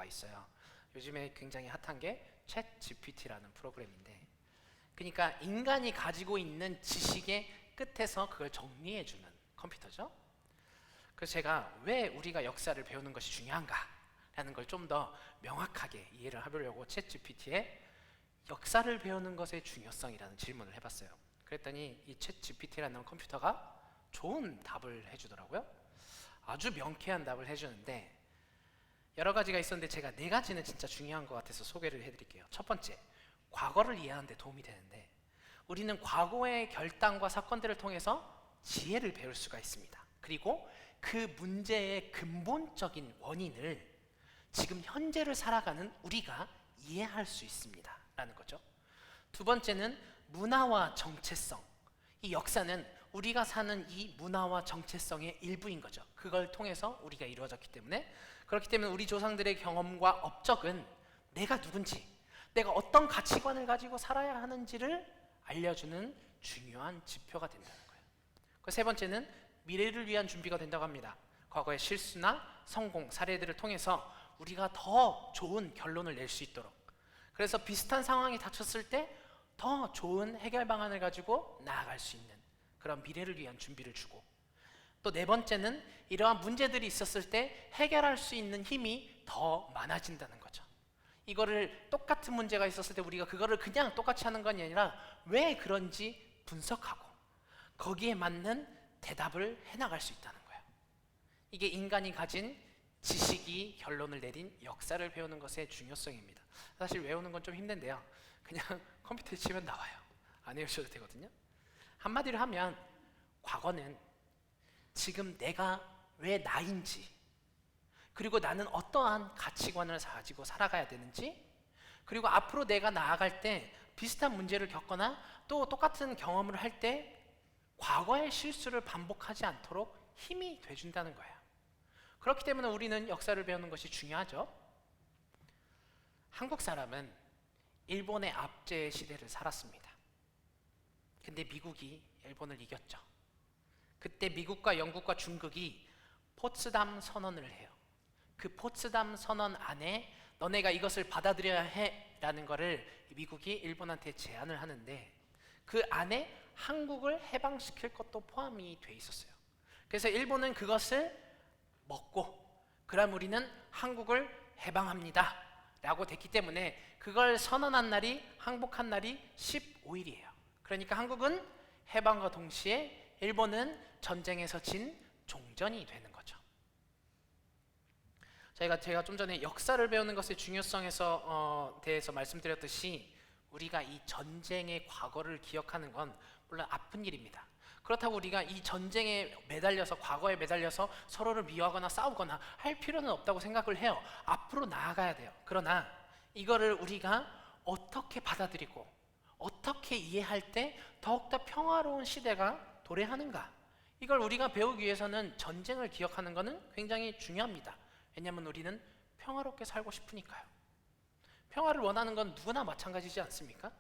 나와 있어요. 요즘에 굉장히 핫한 게 챗 GPT라는 프로그램인데, 그러니까 인간이 가지고 있는 지식의 끝에서 그걸 정리해주는 컴퓨터죠. 그래서 제가 왜 우리가 역사를 배우는 것이 중요한가 라는 걸 좀 더 명확하게 이해를 해보려고 챗 GPT에 역사를 배우는 것의 중요성이라는 질문을 해봤어요. 그랬더니 이 챗 GPT라는 컴퓨터가 좋은 답을 해주더라고요. 아주 명쾌한 답을 해주는데, 여러 가지가 있었는데 제가 네 가지는 진짜 중요한 것 같아서 소개를 해드릴게요. 첫 번째, 과거를 이해하는 데 도움이 되는데, 우리는 과거의 결단과 사건들을 통해서 지혜를 배울 수가 있습니다. 그리고 그 문제의 근본적인 원인을 지금 현재를 살아가는 우리가 이해할 수 있습니다 라는 거죠. 두 번째는 문화와 정체성. 이 역사는 우리가 사는 이 문화와 정체성의 일부인 거죠. 그걸 통해서 우리가 이루어졌기 때문에, 그렇기 때문에 우리 조상들의 경험과 업적은 내가 누군지, 내가 어떤 가치관을 가지고 살아야 하는지를 알려주는 중요한 지표가 된다는 거예요. 그 세 번째는 미래를 위한 준비가 된다고 합니다. 과거의 실수나 성공 사례들을 통해서 우리가 더 좋은 결론을 낼 수 있도록, 그래서 비슷한 상황이 닥쳤을 때 더 좋은 해결 방안을 가지고 나아갈 수 있는 그런 미래를 위한 준비를 주고, 또 네 번째는 이러한 문제들이 있었을 때 해결할 수 있는 힘이 더 많아진다는 거죠. 이거를 똑같은 문제가 있었을 때 우리가 그거를 그냥 똑같이 하는 건 아니라 왜 그런지 분석하고 거기에 맞는 대답을 해나갈 수 있다는 거예요. 이게 인간이 가진 지식이 결론을 내린 역사를 배우는 것의 중요성입니다. 사실 외우는 건 좀 힘든데요, 그냥 컴퓨터에 치면 나와요. 안 외우셔도 되거든요. 한마디로 하면 과거는 지금 내가 왜 나인지, 그리고 나는 어떠한 가치관을 가지고 살아가야 되는지, 그리고 앞으로 내가 나아갈 때 비슷한 문제를 겪거나 또 똑같은 경험을 할 때 과거의 실수를 반복하지 않도록 힘이 돼준다는 거예요. 그렇기 때문에 우리는 역사를 배우는 것이 중요하죠. 한국 사람은 일본의 압제 시대를 살았습니다. 근데 미국이 일본을 이겼죠. 그때 미국과 영국과 중국이 포츠담 선언을 해요. 그 포츠담 선언 안에 너네가 이것을 받아들여야 해 라는 거를 미국이 일본한테 제안을 하는데, 그 안에 한국을 해방시킬 것도 포함이 돼 있었어요. 그래서 일본은 그것을 먹고, 그럼 우리는 한국을 해방합니다 라고 됐기 때문에 그걸 선언한 날이, 항복한 날이 15일이에요. 그러니까 한국은 해방과 동시에 일본은 전쟁에서 진 종전이 되는 거죠. 제가 좀 전에 역사를 배우는 것의 중요성에서 대해서 말씀드렸듯이, 우리가 이 전쟁의 과거를 기억하는 건 물론 아픈 일입니다. 그렇다고 우리가 이 전쟁에 매달려서, 과거에 매달려서 서로를 미워하거나 싸우거나 할 필요는 없다고 생각을 해요. 앞으로 나아가야 돼요. 그러나 이거를 우리가 어떻게 받아들이고 어떻게 이해할 때 더욱더 평화로운 시대가 도래하는가, 이걸 우리가 배우기 위해서는 전쟁을 기억하는 것은 굉장히 중요합니다. 왜냐하면 우리는 평화롭게 살고 싶으니까요. 평화를 원하는 건 누구나 마찬가지지 않습니까?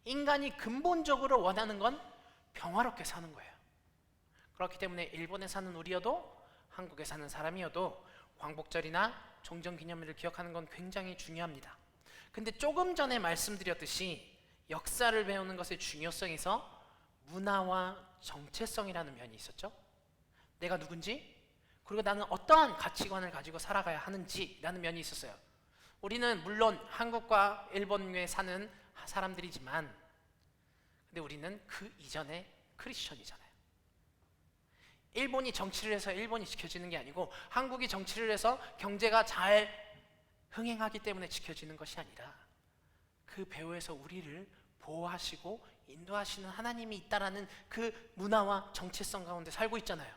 인간이 근본적으로 원하는 건 평화롭게 사는 거예요. 그렇기 때문에 일본에 사는 우리여도 한국에 사는 사람이어도 광복절이나 종전기념일을 기억하는 건 굉장히 중요합니다. 근데 조금 전에 말씀드렸듯이 역사를 배우는 것의 중요성에서 문화와 정체성이라는 면이 있었죠. 내가 누군지, 그리고 나는 어떠한 가치관을 가지고 살아가야 하는지라는 면이 있었어요. 우리는 물론 한국과 일본에 사는 사람들이지만, 근데 우리는 그 이전에 크리스천이잖아요. 일본이 정치를 해서 일본이 지켜지는 게 아니고, 한국이 정치를 해서 경제가 잘 흥행하기 때문에 지켜지는 것이 아니라, 그 배후에서 우리를 보호하시고 인도하시는 하나님이 있다라는 그 문화와 정체성 가운데 살고 있잖아요.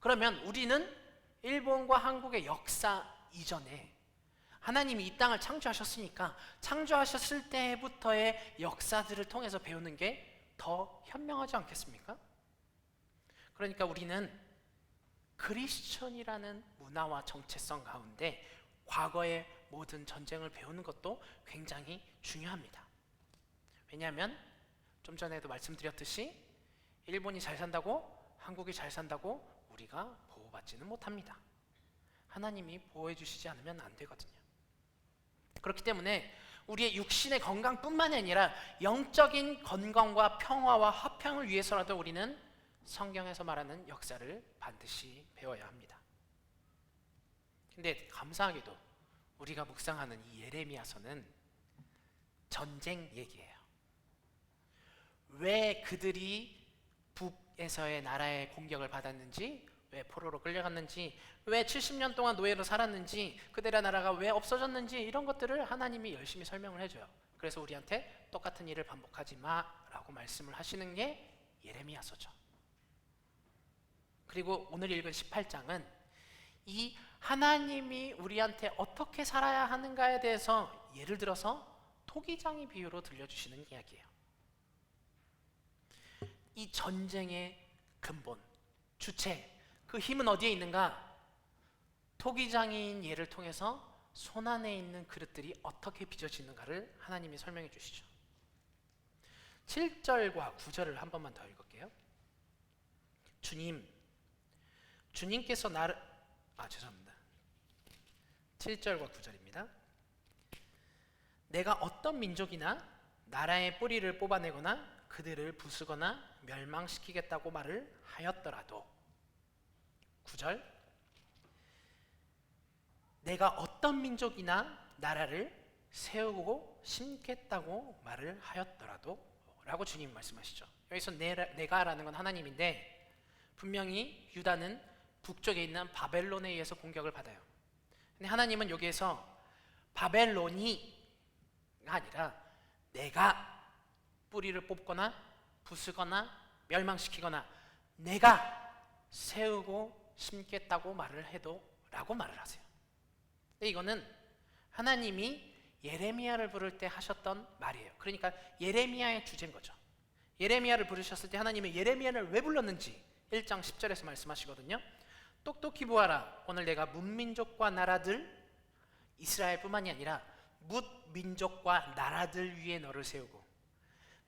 그러면 우리는 일본과 한국의 역사 이전에 하나님이 이 땅을 창조하셨으니까 창조하셨을 때부터의 역사들을 통해서 배우는 게 더 현명하지 않겠습니까? 그러니까 우리는 크리스천이라는 문화와 정체성 가운데 과거의 모든 전쟁을 배우는 것도 굉장히 중요합니다. 왜냐하면 좀 전에도 말씀드렸듯이 일본이 잘 산다고 한국이 잘 산다고 우리가 보호받지는 못합니다. 하나님이 보호해 주시지 않으면 안 되거든요. 그렇기 때문에 우리의 육신의 건강뿐만이 아니라 영적인 건강과 평화와 화평을 위해서라도 우리는 성경에서 말하는 역사를 반드시 배워야 합니다. 근데 감사하게도 우리가 묵상하는 이 예레미야서는 전쟁 얘기예요. 왜 그들이 북에서의 나라의 공격을 받았는지, 왜 포로로 끌려갔는지, 왜 70년 동안 노예로 살았는지, 그들의 나라가 왜 없어졌는지, 이런 것들을 하나님이 열심히 설명을 해줘요. 그래서 우리한테 똑같은 일을 반복하지 마라고 말씀을 하시는 게 예레미야서죠. 그리고 오늘 읽은 18장은 이 하나님이 우리한테 어떻게 살아야 하는가에 대해서 예를 들어서 토기장의 비유로 들려주시는 이야기예요. 이 전쟁의 근본, 주체, 그 힘은 어디에 있는가? 토기장인 예를 통해서 손 안에 있는 그릇들이 어떻게 빚어지는가를 하나님이 설명해 주시죠. 7절과 9절을 한 번만 더 읽을게요. 주님께서 나를 죄송합니다. 7절과 9절입니다. 내가 어떤 민족이나 나라의 뿌리를 뽑아내거나 그들을 부수거나 멸망시키겠다고 말을 하였더라도 9절 내가 어떤 민족이나 나라를 세우고 심겠다고 말을 하였더라도 라고 주님 말씀하시죠. 여기서 내가라는 건 하나님인데 분명히 유다는 북쪽에 있는 바벨론에 의해서 공격을 받아요. 근데 하나님은 여기에서 바벨론이가 아니라 내가 뿌리를 뽑거나 부수거나 멸망시키거나 내가 세우고 심겠다고 말을 해도 라고 말을 하세요. 근데 이거는 하나님이 예레미야를 부를 때 하셨던 말이에요. 그러니까 예레미야의 주제인 거죠. 예레미야를 부르셨을 때 하나님이 예레미야를 왜 불렀는지 1장 10절에서 말씀하시거든요. 똑똑히 보아라. 오늘 내가 문민족과 나라들, 이스라엘뿐만이 아니라 뭇민족과 나라들 위에 너를 세우고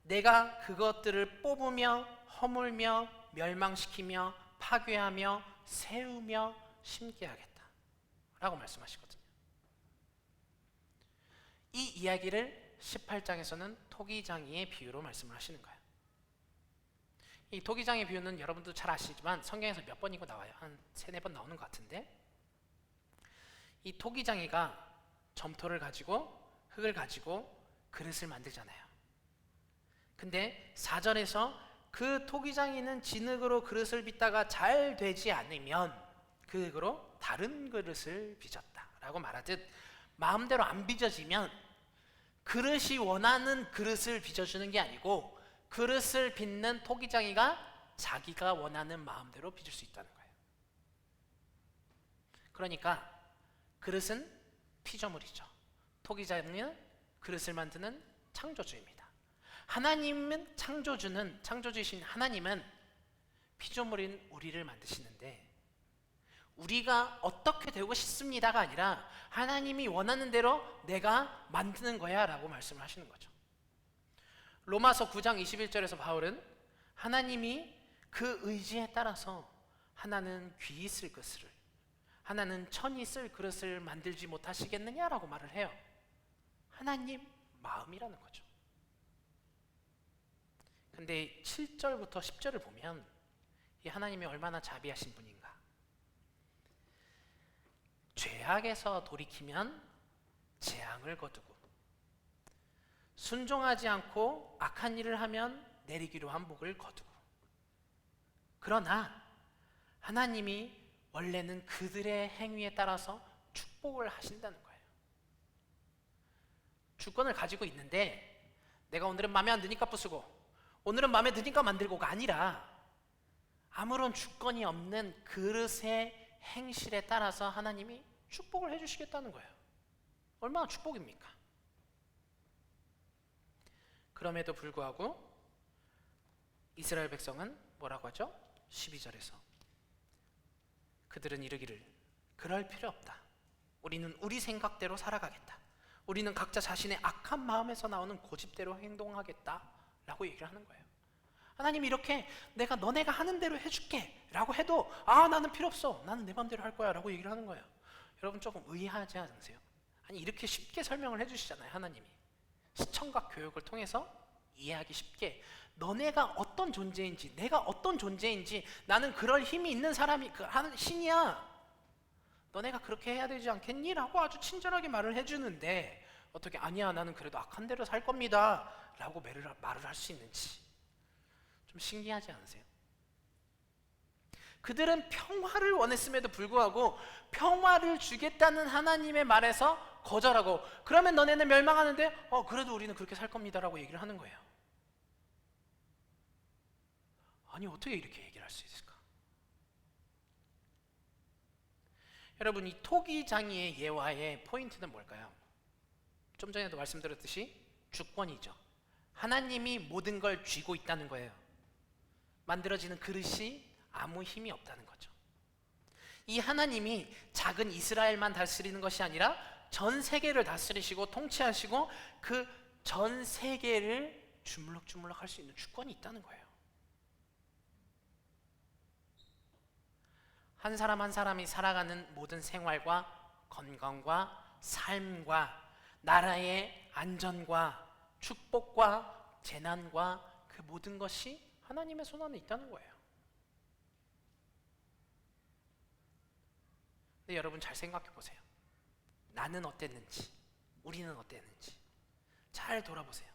내가 그것들을 뽑으며 허물며 멸망시키며 파괴하며 세우며 심게 하겠다 라고 말씀하시거든요. 이 이야기를 18장에서는 토기장이의 비유로 말씀을 하시는 거예요. 이 토기장의 비유는 여러분도 잘 아시지만 성경에서 몇 번이고 나와요. 한 3-4번 나오는 것 같은데, 이 토기장이가 점토를 가지고 흙을 가지고 그릇을 만들잖아요. 근데 4절에서 그 토기장이는 진흙으로 그릇을 빚다가 잘 되지 않으면 그 흙으로 다른 그릇을 빚었다 라고 말하듯, 마음대로 안 빚어지면 그릇이 원하는 그릇을 빚어주는 게 아니고 그릇을 빚는 토기장이가 자기가 원하는 마음대로 빚을 수 있다는 거예요. 그러니까 그릇은 피조물이죠. 토기장이는 그릇을 만드는 창조주입니다. 하나님은 창조주이신 하나님은 피조물인 우리를 만드시는데 우리가 어떻게 되고 싶습니다가 아니라 하나님이 원하는 대로 내가 만드는 거야 라고 말씀을 하시는 거죠. 로마서 9장 21절에서 바울은 하나님이 그 의지에 따라서 하나는 귀 쓸 그릇을, 하나는 천이 쓸 그릇을 만들지 못하시겠느냐라고 말을 해요. 하나님 마음이라는 거죠. 근데 7절부터 10절을 보면 이 하나님이 얼마나 자비하신 분인가. 죄악에서 돌이키면 재앙을 거두고 순종하지 않고 악한 일을 하면 내리기로 한 복을 거두고, 그러나 하나님이 원래는 그들의 행위에 따라서 축복을 하신다는 거예요. 주권을 가지고 있는데 내가 오늘은 마음에 안 드니까 부수고 오늘은 마음에 드니까 만들고가 아니라 아무런 주권이 없는 그릇의 행실에 따라서 하나님이 축복을 해주시겠다는 거예요. 얼마나 축복입니까? 그럼에도 불구하고 이스라엘 백성은 뭐라고 하죠? 12절에서 그들은 이르기를 그럴 필요 없다. 우리는 우리 생각대로 살아가겠다. 우리는 각자 자신의 악한 마음에서 나오는 고집대로 행동하겠다 라고 얘기를 하는 거예요. 하나님이 이렇게 내가 너네가 하는 대로 해줄게 라고 해도 나는 필요 없어, 나는 내 마음대로 할 거야 라고 얘기를 하는 거예요. 여러분 조금 의아하지 않으세요? 아니 이렇게 쉽게 설명을 해주시잖아요. 하나님이 시청각 교육을 통해서 이해하기 쉽게 너네가 어떤 존재인지 내가 어떤 존재인지 나는 그럴 힘이 있는 사람이 하는 신이야. 너네가 그렇게 해야 되지 않겠니? 라고 아주 친절하게 말을 해주는데 어떻게 아니야 나는 그래도 악한 대로 살 겁니다 라고 말을 할 수 있는지 좀 신기하지 않으세요? 그들은 평화를 원했음에도 불구하고 평화를 주겠다는 하나님의 말에서 거절하고 그러면 너네는 멸망하는데 그래도 우리는 그렇게 살 겁니다 라고 얘기를 하는 거예요. 아니 어떻게 이렇게 얘기를 할 수 있을까? 여러분 이 토기장이의 예화의 포인트는 뭘까요? 좀 전에도 말씀드렸듯이 주권이죠. 하나님이 모든 걸 쥐고 있다는 거예요. 만들어지는 그릇이 아무 힘이 없다는 거죠. 이 하나님이 작은 이스라엘만 다스리는 것이 아니라 전 세계를 다스리시고 통치하시고 그 전 세계를 주물럭주물럭 할 수 있는 주권이 있다는 거예요. 한 사람 한 사람이 살아가는 모든 생활과 건강과 삶과 나라의 안전과 축복과 재난과 그 모든 것이 하나님의 손 안에 있다는 거예요. 근데 여러분 잘 생각해 보세요. 나는 어땠는지, 우리는 어땠는지 잘 돌아보세요.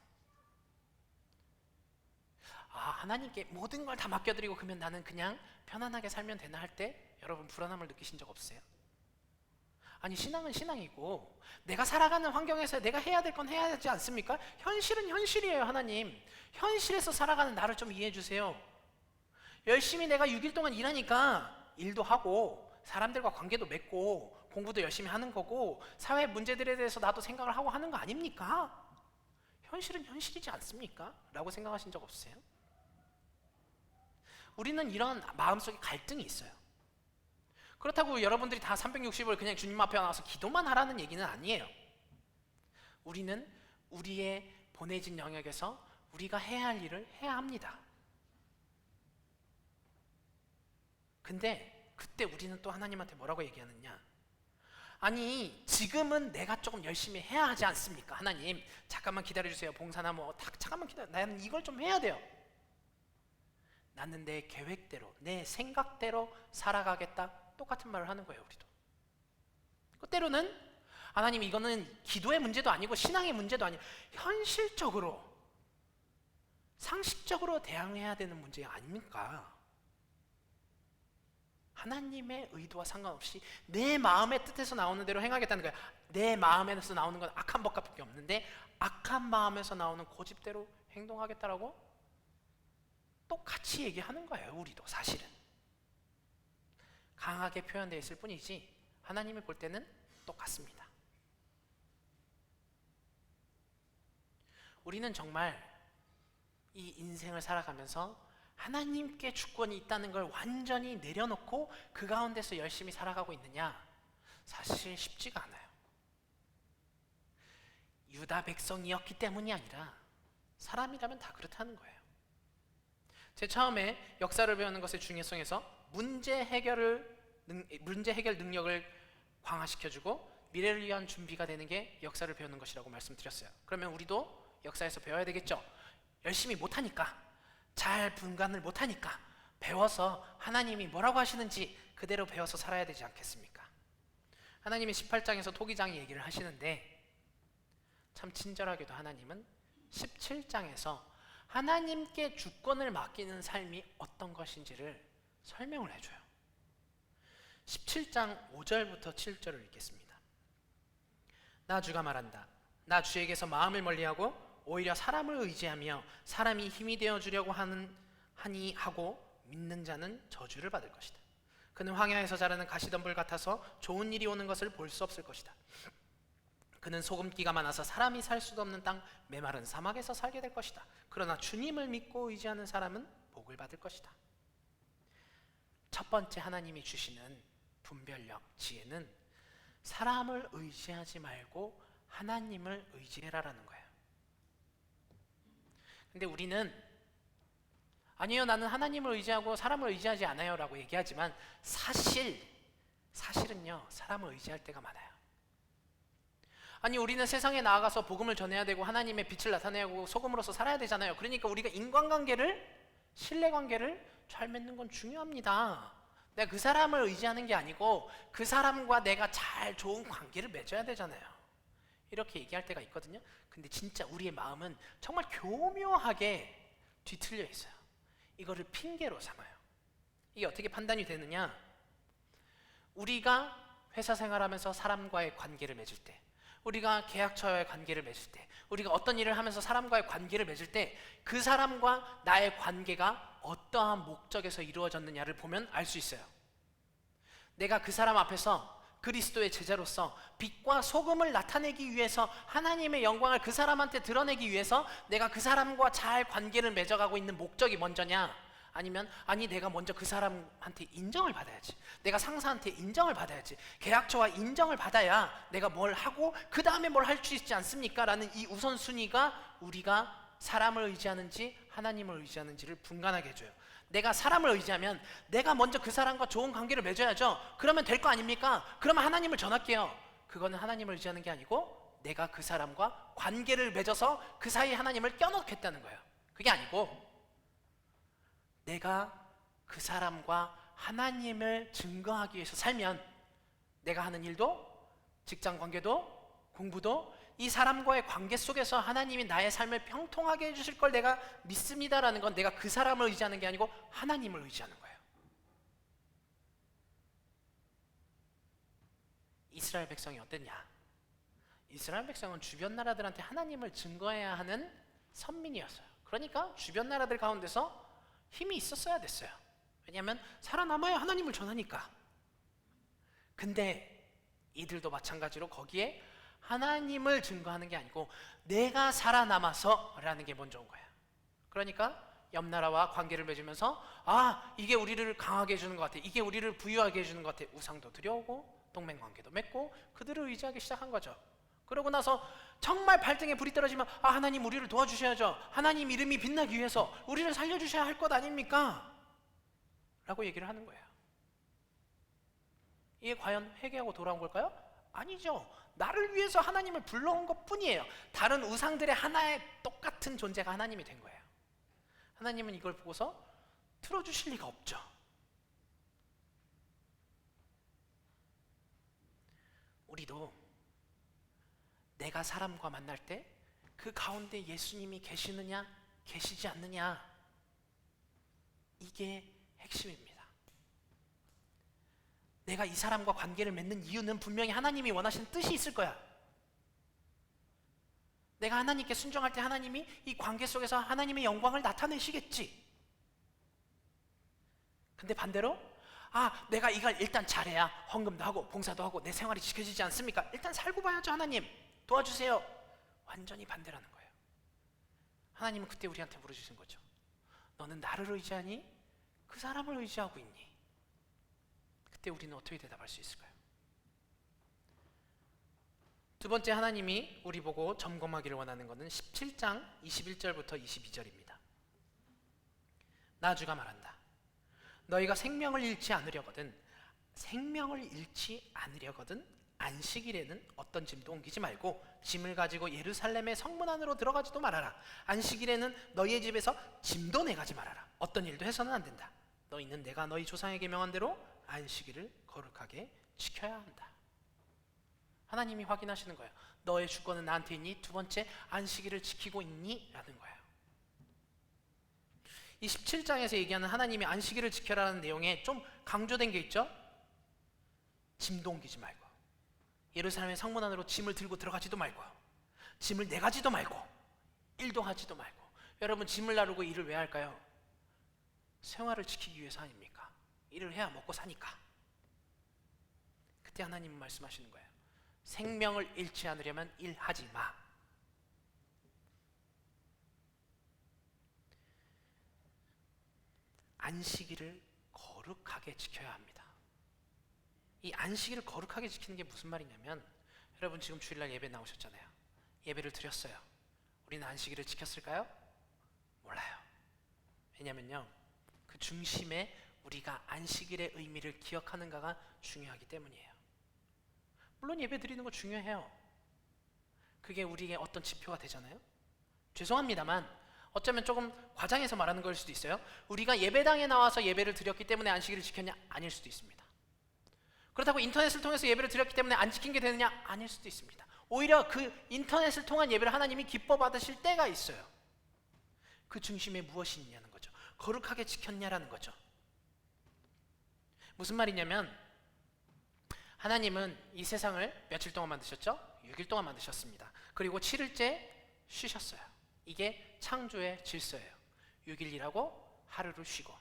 하나님께 모든 걸 다 맡겨드리고 그러면 나는 그냥 편안하게 살면 되나 할 때 여러분 불안함을 느끼신 적 없어요? 아니 신앙은 신앙이고 내가 살아가는 환경에서 내가 해야 될 건 해야 되지 않습니까? 현실은 현실이에요. 하나님 현실에서 살아가는 나를 좀 이해해 주세요. 열심히 내가 6일 동안 일하니까 일도 하고 사람들과 관계도 맺고 공부도 열심히 하는 거고 사회 문제들에 대해서 나도 생각을 하고 하는 거 아닙니까? 현실은 현실이지 않습니까? 라고 생각하신 적 없으세요? 우리는 이런 마음속에 갈등이 있어요. 그렇다고 여러분들이 다 360을 그냥 주님 앞에 나와서 기도만 하라는 얘기는 아니에요. 우리는 우리의 보내진 영역에서 우리가 해야 할 일을 해야 합니다. 근데 그때 우리는 또 하나님한테 뭐라고 얘기하느냐? 아니 지금은 내가 조금 열심히 해야 하지 않습니까? 하나님 잠깐만 기다려주세요. 봉사나 잠깐만 기다려. 나는 이걸 좀 해야 돼요. 나는 내 계획대로 내 생각대로 살아가겠다. 똑같은 말을 하는 거예요. 우리도 때로는 하나님 이거는 기도의 문제도 아니고 신앙의 문제도 아니고 현실적으로 상식적으로 대항해야 되는 문제 아닙니까? 하나님의 의도와 상관없이 내 마음의 뜻에서 나오는 대로 행하겠다는 거예요. 내 마음에서 나오는 건 악한 법밖에 없는데 악한 마음에서 나오는 고집대로 행동하겠다라고 똑같이 얘기하는 거예요. 우리도 사실은 강하게 표현되어 있을 뿐이지 하나님이 볼 때는 똑같습니다. 우리는 정말 이 인생을 살아가면서 하나님께 주권이 있다는 걸 완전히 내려놓고 그 가운데서 열심히 살아가고 있느냐? 사실 쉽지가 않아요. 유다 백성이었기 때문이 아니라 사람이라면 다 그렇다는 거예요. 제 처음에 역사를 배우는 것의 중요성에서 문제 해결 능력을 강화시켜주고 미래를 위한 준비가 되는 게 역사를 배우는 것이라고 말씀드렸어요. 그러면 우리도 역사에서 배워야 되겠죠. 열심히 못하니까 잘 분간을 못하니까 배워서 하나님이 뭐라고 하시는지 그대로 배워서 살아야 되지 않겠습니까? 하나님이 18장에서 토기장이 얘기를 하시는데 참 친절하게도 하나님은 17장에서 하나님께 주권을 맡기는 삶이 어떤 것인지를 설명을 해줘요. 17장 5절부터 7절을 읽겠습니다. 나 주가 말한다. 나 주에게서 마음을 멀리하고 오히려 사람을 의지하며 사람이 힘이 되어주려고 하니 하고 믿는 자는 저주를 받을 것이다. 그는 황야에서 자라는 가시덤불 같아서 좋은 일이 오는 것을 볼 수 없을 것이다. 그는 소금기가 많아서 사람이 살 수도 없는 땅 메마른 사막에서 살게 될 것이다. 그러나 주님을 믿고 의지하는 사람은 복을 받을 것이다. 첫 번째 하나님이 주시는 분별력, 지혜는 사람을 의지하지 말고 하나님을 의지해라라는 거예요. 근데 우리는 아니요 나는 하나님을 의지하고 사람을 의지하지 않아요 라고 얘기하지만 사실은요 사람을 의지할 때가 많아요. 아니 우리는 세상에 나아가서 복음을 전해야 되고 하나님의 빛을 나타내고 소금으로서 살아야 되잖아요. 그러니까 우리가 인간관계를, 신뢰관계를 잘 맺는 건 중요합니다. 내가 그 사람을 의지하는 게 아니고 그 사람과 내가 잘 좋은 관계를 맺어야 되잖아요. 이렇게 얘기할 때가 있거든요. 근데 진짜 우리의 마음은 정말 교묘하게 뒤틀려 있어요. 이거를 핑계로 삼아요. 이게 어떻게 판단이 되느냐? 우리가 회사 생활하면서 사람과의 관계를 맺을 때, 우리가 계약처와의 관계를 맺을 때, 우리가 어떤 일을 하면서 사람과의 관계를 맺을 때 그 사람과 나의 관계가 어떠한 목적에서 이루어졌느냐를 보면 알 수 있어요. 내가 그 사람 앞에서 그리스도의 제자로서 빛과 소금을 나타내기 위해서 하나님의 영광을 그 사람한테 드러내기 위해서 내가 그 사람과 잘 관계를 맺어가고 있는 목적이 먼저냐? 아니면 아니 내가 먼저 그 사람한테 인정을 받아야지, 내가 상사한테 인정을 받아야지, 계약처와 인정을 받아야 내가 뭘 하고 그 다음에 뭘 할 수 있지 않습니까? 라는 이 우선순위가 우리가 사람을 의지하는지 하나님을 의지하는지를 분간하게 해줘요. 내가 사람을 의지하면 내가 먼저 그 사람과 좋은 관계를 맺어야죠. 그러면 될 거 아닙니까? 그러면 하나님을 전할게요. 그거는 하나님을 의지하는 게 아니고 내가 그 사람과 관계를 맺어서 그 사이에 하나님을 껴넣겠다는 거예요. 그게 아니고 내가 그 사람과 하나님을 증거하기 위해서 살면 내가 하는 일도, 직장 관계도, 공부도 이 사람과의 관계 속에서 하나님이 나의 삶을 평통하게 해주실 걸 내가 믿습니다라는 건 내가 그 사람을 의지하는 게 아니고 하나님을 의지하는 거예요. 이스라엘 백성이 어땠냐? 이스라엘 백성은 주변 나라들한테 하나님을 증거해야 하는 선민이었어요. 그러니까 주변 나라들 가운데서 힘이 있었어야 됐어요. 왜냐하면 살아남아야 하나님을 전하니까. 근데 이들도 마찬가지로 거기에 하나님을 증거하는 게 아니고 내가 살아남아서 라는 게 먼저 온 거예요. 그러니까 옆 나라와 관계를 맺으면서 아 이게 우리를 강하게 해주는 것 같아, 이게 우리를 부유하게 해주는 것 같아, 우상도 들여오고 동맹관계도 맺고 그들을 의지하기 시작한 거죠. 그러고 나서 정말 발등에 불이 떨어지면 아 하나님 우리를 도와주셔야죠, 하나님 이름이 빛나기 위해서 우리를 살려주셔야 할 것 아닙니까? 라고 얘기를 하는 거예요. 이게 과연 회개하고 돌아온 걸까요? 아니죠. 나를 위해서 하나님을 불러온 것 뿐이에요. 다른 우상들의 하나의 똑같은 존재가 하나님이 된 거예요. 하나님은 이걸 보고서 틀어주실 리가 없죠. 우리도 내가 사람과 만날 때 그 가운데 예수님이 계시느냐 계시지 않느냐, 이게 핵심입니다. 내가 이 사람과 관계를 맺는 이유는 분명히 하나님이 원하시는 뜻이 있을 거야. 내가 하나님께 순종할 때 하나님이 이 관계 속에서 하나님의 영광을 나타내시겠지. 근데 반대로 아 내가 이걸 일단 잘해야 헌금도 하고 봉사도 하고 내 생활이 지켜지지 않습니까? 일단 살고 봐야죠. 하나님 도와주세요. 완전히 반대라는 거예요. 하나님은 그때 우리한테 물어주신 거죠. 너는 나를 의지하니? 그 사람을 의지하고 있니? 그때 우리는 어떻게 대답할 수 있을까요? 두 번째 하나님이 우리 보고 점검하기를 원하는 것은 17장 21절부터 22절입니다. 나 주가 말한다. 너희가 생명을 잃지 않으려거든 안식일에는 어떤 짐도 옮기지 말고 짐을 가지고 예루살렘의 성문 안으로 들어가지도 말아라. 안식일에는 너희의 집에서 짐도 내가지 말아라. 어떤 일도 해서는 안 된다. 너희는 내가 너희 조상에게 명한 대로 안식일을 거룩하게 지켜야 한다. 하나님이 확인하시는 거예요. 너의 주권은 나한테 있니? 두 번째, 안식일을 지키고 있니? 라는 거예요. 이 17장에서 얘기하는 하나님이 안식일을 지켜라는 내용에 좀 강조된 게 있죠. 짐도 옮기지 말고, 예루살렘의 성문 안으로 짐을 들고 들어가지도 말고, 짐을 내가지도 말고, 일도 하지도 말고. 여러분 짐을 나르고 일을 왜 할까요? 생활을 지키기 위해서 아닙니까? 일을 해야 먹고 사니까. 그때 하나님은 말씀하시는 거예요. 생명을 잃지 않으려면 일하지 마. 안식일을 거룩하게 지켜야 합니다. 이 안식일을 거룩하게 지키는 게 무슨 말이냐면, 여러분 지금 주일날 예배 나오셨잖아요. 예배를 드렸어요. 우리는 안식일을 지켰을까요? 몰라요. 왜냐면요, 그 중심에 우리가 안식일의 의미를 기억하는가가 중요하기 때문이에요. 물론 예배 드리는 거 중요해요. 그게 우리에게 어떤 지표가 되잖아요. 죄송합니다만 어쩌면 조금 과장해서 말하는 걸 수도 있어요. 우리가 예배당에 나와서 예배를 드렸기 때문에 안식일을 지켰냐? 아닐 수도 있습니다. 그렇다고 인터넷을 통해서 예배를 드렸기 때문에 안 지킨 게 되느냐? 아닐 수도 있습니다. 오히려 그 인터넷을 통한 예배를 하나님이 기뻐 받으실 때가 있어요. 그 중심에 무엇이 있냐는 거죠. 거룩하게 지켰냐라는 거죠. 무슨 말이냐면 하나님은 이 세상을 며칠 동안 만드셨죠? 6일 동안 만드셨습니다. 그리고 7일째 쉬셨어요. 이게 창조의 질서예요. 6일 일하고 하루를 쉬고,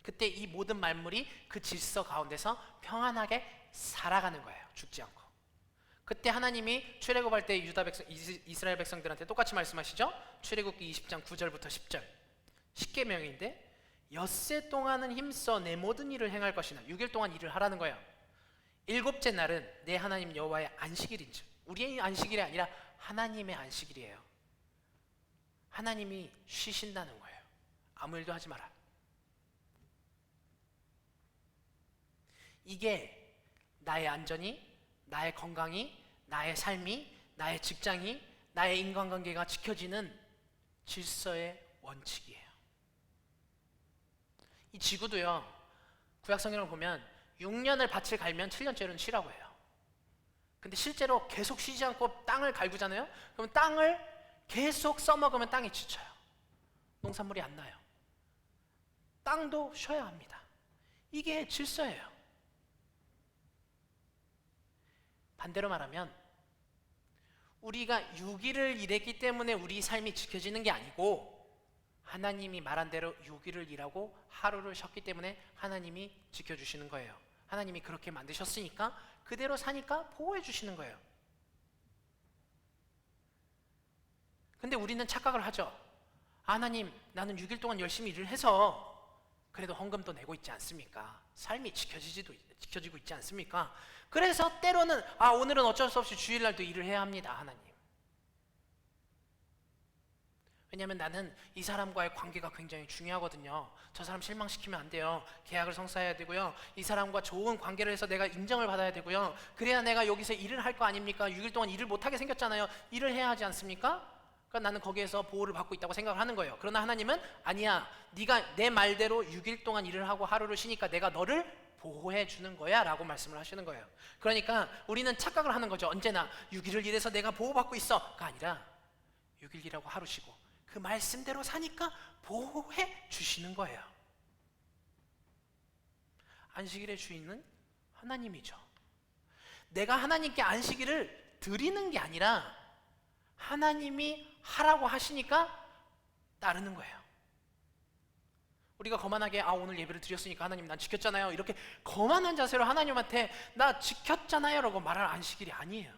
그때 이 모든 만물이 그 질서 가운데서 평안하게 살아가는 거예요. 죽지 않고. 그때 하나님이 출애굽할 때 이스라엘 백성들한테 똑같이 말씀하시죠. 출애굽기 20장 9절부터 10절 10계명인데 엿새 동안은 힘써 내 모든 일을 행할 것이나 6일 동안 일을 하라는 거예요. 일곱째 날은 내 하나님 여호와의 안식일인즉, 우리의 안식일이 아니라 하나님의 안식일이에요. 하나님이 쉬신다는 거예요. 아무 일도 하지 마라. 이게 나의 안전이, 나의 건강이, 나의 삶이, 나의 직장이, 나의 인간관계가 지켜지는 질서의 원칙이에요. 이 지구도요, 구약성경을 보면 6년을 밭을 갈면 7년째로는 쉬라고 해요. 근데 실제로 계속 쉬지 않고 땅을 갈구잖아요. 그럼 땅을 계속 써먹으면 땅이 지쳐요. 농산물이 안 나요. 땅도 쉬어야 합니다. 이게 질서예요. 반대로 말하면 우리가 6일을 일했기 때문에 우리 삶이 지켜지는 게 아니고, 하나님이 말한 대로 6일을 일하고 하루를 쉬었기 때문에 하나님이 지켜주시는 거예요. 하나님이 그렇게 만드셨으니까 그대로 사니까 보호해 주시는 거예요. 근데 우리는 착각을 하죠. 하나님, 나는 6일 동안 열심히 일을 해서 그래도 헌금도 내고 있지 않습니까? 삶이 지켜지고 있지 않습니까? 그래서 때로는 오늘은 어쩔 수 없이 주일날도 일을 해야 합니다. 하나님. 왜냐하면 나는 이 사람과의 관계가 굉장히 중요하거든요. 저 사람 실망시키면 안 돼요. 계약을 성사해야 되고요. 이 사람과 좋은 관계를 해서 내가 인정을 받아야 되고요. 그래야 내가 여기서 일을 할 거 아닙니까? 6일 동안 일을 못하게 생겼잖아요. 일을 해야 하지 않습니까? 그러니까 나는 거기에서 보호를 받고 있다고 생각을 하는 거예요. 그러나 하나님은 아니야. 네가 내 말대로 6일 동안 일을 하고 하루를 쉬니까 내가 너를 보호해 주는 거야 라고 말씀을 하시는 거예요. 그러니까 우리는 착각을 하는 거죠. 언제나 6일을 일해서 내가 보호받고 있어가 아니라 6일 일하고 하루 쉬고 그 말씀대로 사니까 보호해 주시는 거예요. 안식일의 주인은 하나님이죠. 내가 하나님께 안식일을 드리는 게 아니라 하나님이 하라고 하시니까 따르는 거예요. 우리가 거만하게 오늘 예배를 드렸으니까 하나님 난 지켰잖아요, 이렇게 거만한 자세로 하나님한테 나 지켰잖아요 라고 말할 안식일이 아니에요.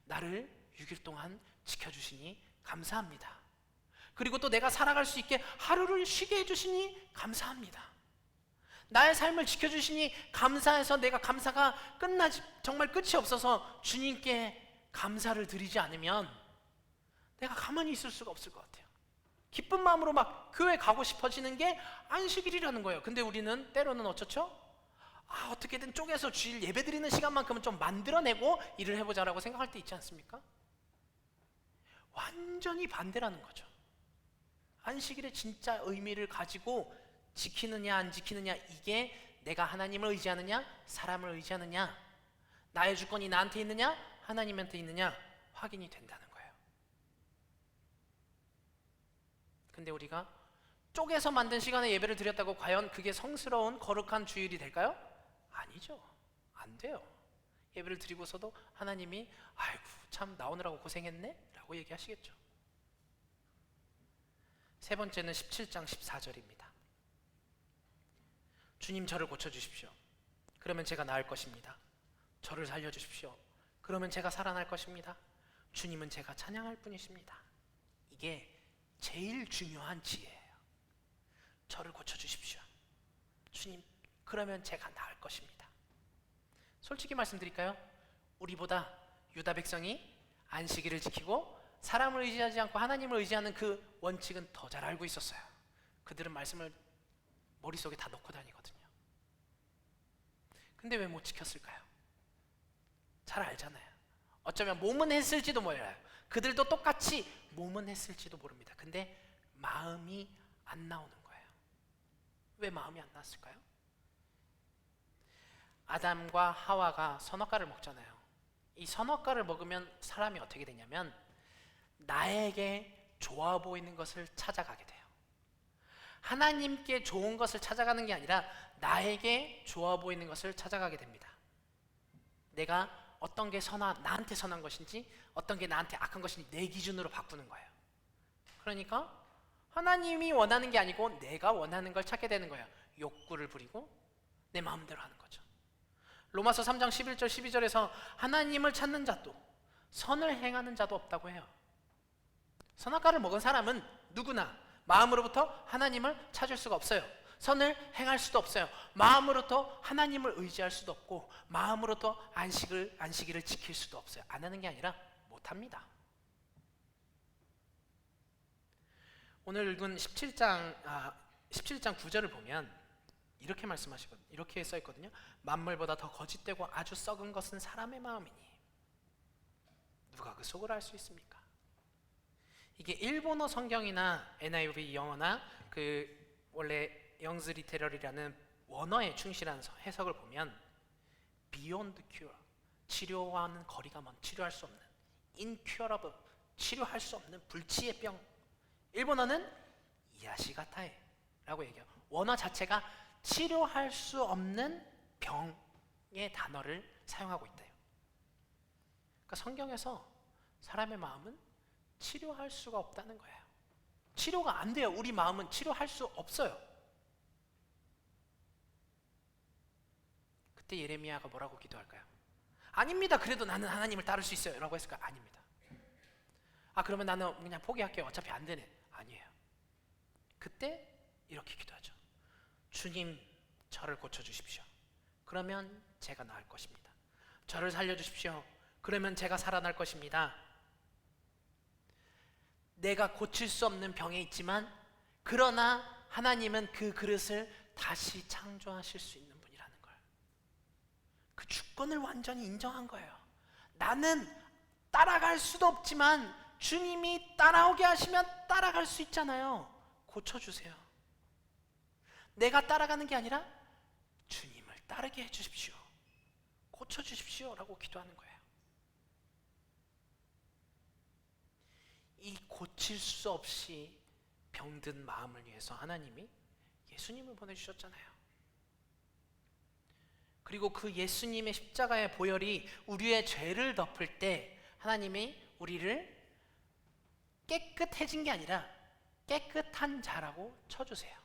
나를 6일 동안 지켜주시니 감사합니다. 그리고 또 내가 살아갈 수 있게 하루를 쉬게 해주시니 감사합니다. 나의 삶을 지켜주시니 감사해서 내가 감사가 정말 끝이 없어서 주님께 감사를 드리지 않으면 내가 가만히 있을 수가 없을 것 같아요. 기쁜 마음으로 막 교회 가고 싶어지는 게 안식일이라는 거예요. 근데 우리는 때로는 어쩌죠? 어떻게든 쪼개서 주일 예배 드리는 시간만큼은 좀 만들어내고 일을 해보자라고 생각할 때 있지 않습니까? 완전히 반대라는 거죠. 안식일의 진짜 의미를 가지고 지키느냐 안 지키느냐, 이게 내가 하나님을 의지하느냐 사람을 의지하느냐, 나의 주권이 나한테 있느냐 하나님한테 있느냐 확인이 된다는 거예요. 근데 우리가 쪼개서 만든 시간에 예배를 드렸다고 과연 그게 성스러운 거룩한 주일이 될까요? 아니죠. 안 돼요. 예배를 드리고서도 하나님이 아이고 참 나오느라고 고생했네 라고 얘기하시겠죠. 세 번째는 17장 14절입니다. 주님 저를 고쳐주십시오. 그러면 제가 나을 것입니다. 저를 살려주십시오. 그러면 제가 살아날 것입니다. 주님은 제가 찬양할 뿐이십니다. 이게 제일 중요한 지혜예요. 저를 고쳐주십시오. 주님, 그러면 제가 나을 것입니다. 솔직히 말씀드릴까요? 우리보다 유다 백성이 안식일을 지키고 사람을 의지하지 않고 하나님을 의지하는 그 원칙은 더 잘 알고 있었어요. 그들은 말씀을 머릿속에 다 넣고 다니거든요. 근데 왜 못 지켰을까요? 잘 알잖아요. 어쩌면 몸은 했을지도 몰라요. 그들도 똑같이 몸은 했을지도 모릅니다. 근데 마음이 안 나오는 거예요. 왜 마음이 안 나왔을까요? 아담과 하와가 선악과를 먹잖아요. 이 선악과를 먹으면 사람이 어떻게 되냐면 나에게 좋아 보이는 것을 찾아가게 돼요. 하나님께 좋은 것을 찾아가는 게 아니라 나에게 좋아 보이는 것을 찾아가게 됩니다. 내가 어떤 게 나한테 선한 것인지 어떤 게 나한테 악한 것인지 내 기준으로 바꾸는 거예요. 그러니까 하나님이 원하는 게 아니고 내가 원하는 걸 찾게 되는 거예요. 욕구를 부리고 내 마음대로 하는 거죠. 로마서 3장 11절 12절에서 하나님을 찾는 자도 선을 행하는 자도 없다고 해요. 선악과를 먹은 사람은 누구나 마음으로부터 하나님을 찾을 수가 없어요. 선을 행할 수도 없어요. 마음으로부터 하나님을 의지할 수도 없고 마음으로부터 안식일을 지킬 수도 없어요. 안 하는 게 아니라 못합니다. 오늘 읽은 17장 9절을 보면 이렇게 말씀하시거든요. 이렇게 써 있거든요. 만물보다 더 거짓되고 아주 썩은 것은 사람의 마음이니 누가 그 속을 알 수 있습니까? 이게 일본어 성경이나 NIV 영어나 그 원래 영즈 리테럴이라는 원어에 충실한 해석을 보면 beyond cure, 치료와는 거리가 먼, 치료할 수 없는, incurable, 치료할 수 없는 불치의 병. 일본어는 이야시가타에라고 얘기해요. 원어 자체가 치료할 수 없는 병의 단어를 사용하고 있대요. 그러니까 성경에서 사람의 마음은 치료할 수가 없다는 거예요. 치료가 안 돼요. 우리 마음은 치료할 수 없어요. 그때 예레미야가 뭐라고 기도할까요? 아닙니다. 그래도 나는 하나님을 따를 수 있어요. 라고 했을까요? 아닙니다. 그러면 나는 그냥 포기할게요. 어차피 안 되네. 아니에요. 그때 이렇게 기도하죠. 주님, 저를 고쳐주십시오. 그러면 제가 나을 것입니다. 저를 살려주십시오. 그러면 제가 살아날 것입니다. 내가 고칠 수 없는 병에 있지만 그러나 하나님은 그 그릇을 다시 창조하실 수 있는 분이라는 걸, 그 주권을 완전히 인정한 거예요. 나는 따라갈 수도 없지만 주님이 따라오게 하시면 따라갈 수 있잖아요. 고쳐주세요. 내가 따라가는 게 아니라 주님을 따르게 해주십시오. 고쳐주십시오 라고 기도하는 거예요. 이 고칠 수 없이 병든 마음을 위해서 하나님이 예수님을 보내주셨잖아요. 그리고 그 예수님의 십자가의 보혈이 우리의 죄를 덮을 때 하나님이 우리를 깨끗해진 게 아니라 깨끗한 자라고 쳐주세요.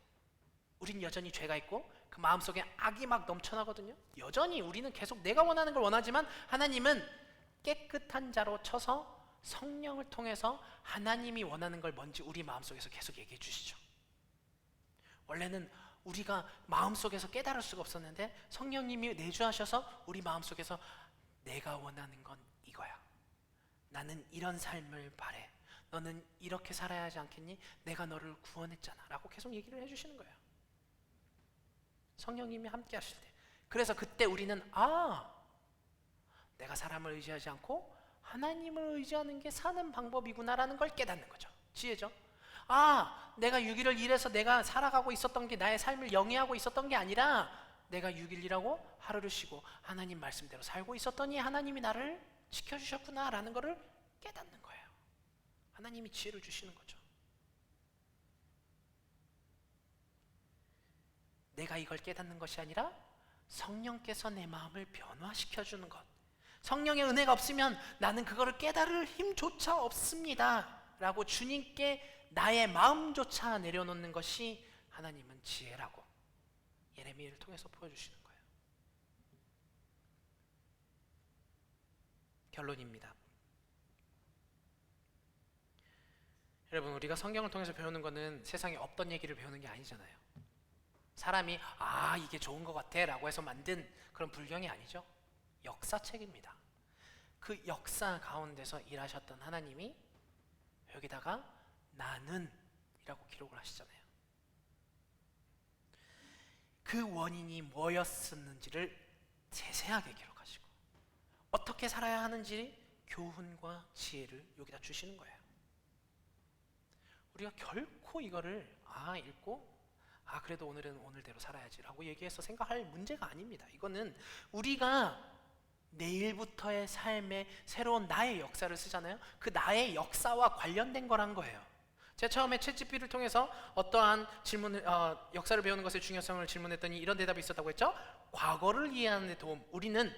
우린 여전히 죄가 있고 그 마음속에 악이 막 넘쳐나거든요. 여전히 우리는 계속 내가 원하는 걸 원하지만 하나님은 깨끗한 자로 쳐서 성령을 통해서 하나님이 원하는 걸 뭔지 우리 마음속에서 계속 얘기해 주시죠. 원래는 우리가 마음속에서 깨달을 수가 없었는데 성령님이 내주하셔서 우리 마음속에서 내가 원하는 건 이거야. 나는 이런 삶을 바래. 너는 이렇게 살아야 하지 않겠니? 내가 너를 구원했잖아 라고 계속 얘기를 해주시는 거예요. 성령님이 함께 하실 때. 그래서 그때 우리는 내가 사람을 의지하지 않고 하나님을 의지하는 게 사는 방법이구나라는 걸 깨닫는 거죠. 지혜죠. 내가 6일을 일해서 내가 살아가고 있었던 게 나의 삶을 영위하고 있었던 게 아니라 내가 6일 일하고 하루를 쉬고 하나님 말씀대로 살고 있었더니 하나님이 나를 지켜주셨구나라는 거를 깨닫는 거예요. 하나님이 지혜를 주시는 거죠. 내가 이걸 깨닫는 것이 아니라 성령께서 내 마음을 변화시켜주는 것. 성령의 은혜가 없으면 나는 그거를 깨달을 힘조차 없습니다 라고 주님께 나의 마음조차 내려놓는 것이 하나님은 지혜라고 예레미야를 통해서 보여주시는 거예요. 결론입니다. 여러분, 우리가 성경을 통해서 배우는 거는 세상에 없던 얘기를 배우는 게 아니잖아요. 사람이 이게 좋은 것 같아 라고 해서 만든 그런 불경이 아니죠. 역사책입니다. 그 역사 가운데서 일하셨던 하나님이 여기다가 나는 이라고 기록을 하시잖아요. 그 원인이 뭐였었는지를 세세하게 기록하시고 어떻게 살아야 하는지 교훈과 지혜를 여기다 주시는 거예요. 우리가 결코 이거를 읽고 그래도 오늘은 오늘대로 살아야지라고 얘기해서 생각할 문제가 아닙니다. 이거는 우리가 내일부터의 삶의 새로운 나의 역사를 쓰잖아요. 그 나의 역사와 관련된 거란 거예요. 제가 처음에 챗GPT를 통해서 어떠한 질문을 역사를 배우는 것의 중요성을 질문했더니 이런 대답이 있었다고 했죠. 과거를 이해하는 데 도움. 우리는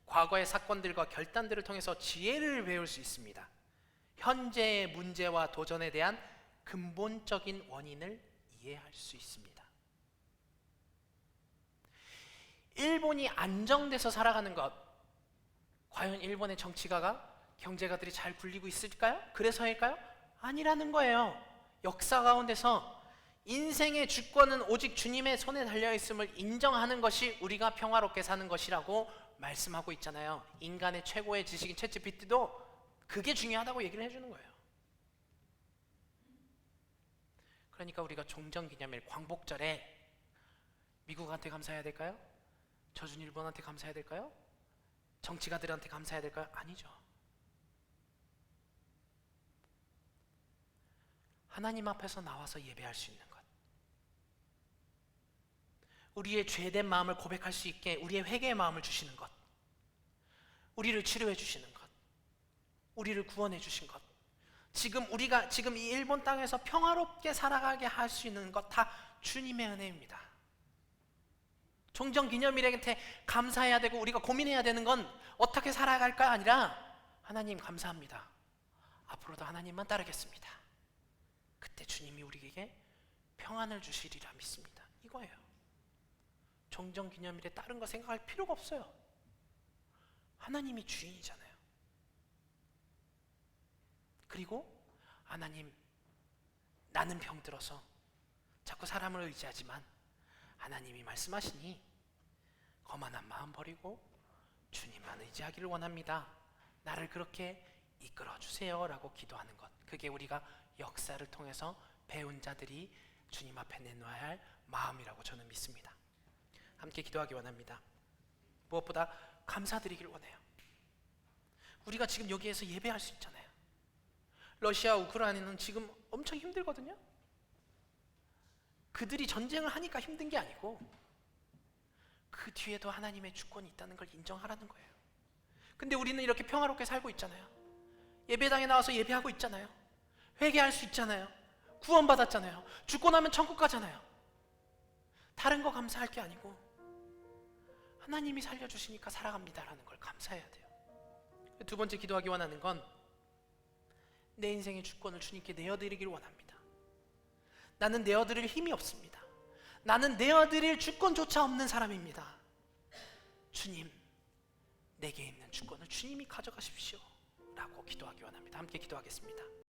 과거의 사건들과 결단들을 통해서 지혜를 배울 수 있습니다. 현재의 문제와 도전에 대한 근본적인 원인을 이해할 수 있습니다. 일본이 안정돼서 살아가는 것, 과연 일본의 정치가가 경제가들이 잘 굴리고 있을까요? 그래서일까요? 아니라는 거예요. 역사 가운데서 인생의 주권은 오직 주님의 손에 달려있음을 인정하는 것이 우리가 평화롭게 사는 것이라고 말씀하고 있잖아요. 인간의 최고의 지식인 챗GPT도 그게 중요하다고 얘기를 해주는 거예요. 그러니까 우리가 종전기념일 광복절에 미국한테 감사해야 될까요? 져준 일본한테 감사해야 될까요? 정치가들한테 감사해야 될까요? 아니죠. 하나님 앞에서 나와서 예배할 수 있는 것, 우리의 죄된 마음을 고백할 수 있게 우리의 회개의 마음을 주시는 것, 우리를 치료해 주시는 것, 우리를 구원해 주신 것, 우리가 지금 이 일본 땅에서 평화롭게 살아가게 할 수 있는 것 다 주님의 은혜입니다. 종전기념일한테 감사해야 되고 우리가 고민해야 되는 건 어떻게 살아갈까 아니라 하나님 감사합니다. 앞으로도 하나님만 따르겠습니다. 그때 주님이 우리에게 평안을 주시리라 믿습니다. 이거예요. 종전기념일에 다른 거 생각할 필요가 없어요. 하나님이 주인이잖아요. 그리고 하나님, 나는 병들어서 자꾸 사람을 의지하지만 하나님이 말씀하시니 거만한 마음 버리고 주님만 의지하기를 원합니다. 나를 그렇게 이끌어 주세요 라고 기도하는 것, 그게 우리가 역사를 통해서 배운 자들이 주님 앞에 내놓아야 할 마음이라고 저는 믿습니다. 함께 기도하기 원합니다. 무엇보다 감사드리길 원해요. 우리가 지금 여기에서 예배할 수 있잖아요. 러시아, 우크라이나는 지금 엄청 힘들거든요. 그들이 전쟁을 하니까 힘든 게 아니고 그 뒤에도 하나님의 주권이 있다는 걸 인정하라는 거예요. 근데 우리는 이렇게 평화롭게 살고 있잖아요. 예배당에 나와서 예배하고 있잖아요. 회개할 수 있잖아요. 구원받았잖아요. 죽고 나면 천국 가잖아요. 다른 거 감사할 게 아니고 하나님이 살려주시니까 살아갑니다라는 걸 감사해야 돼요. 두 번째 기도하기 원하는 건 내 인생의 주권을 주님께 내어드리길 원합니다. 나는 내어드릴 힘이 없습니다. 나는 내어드릴 주권조차 없는 사람입니다. 주님, 내게 있는 주권을 주님이 가져가십시오 라고 기도하기 원합니다. 함께 기도하겠습니다.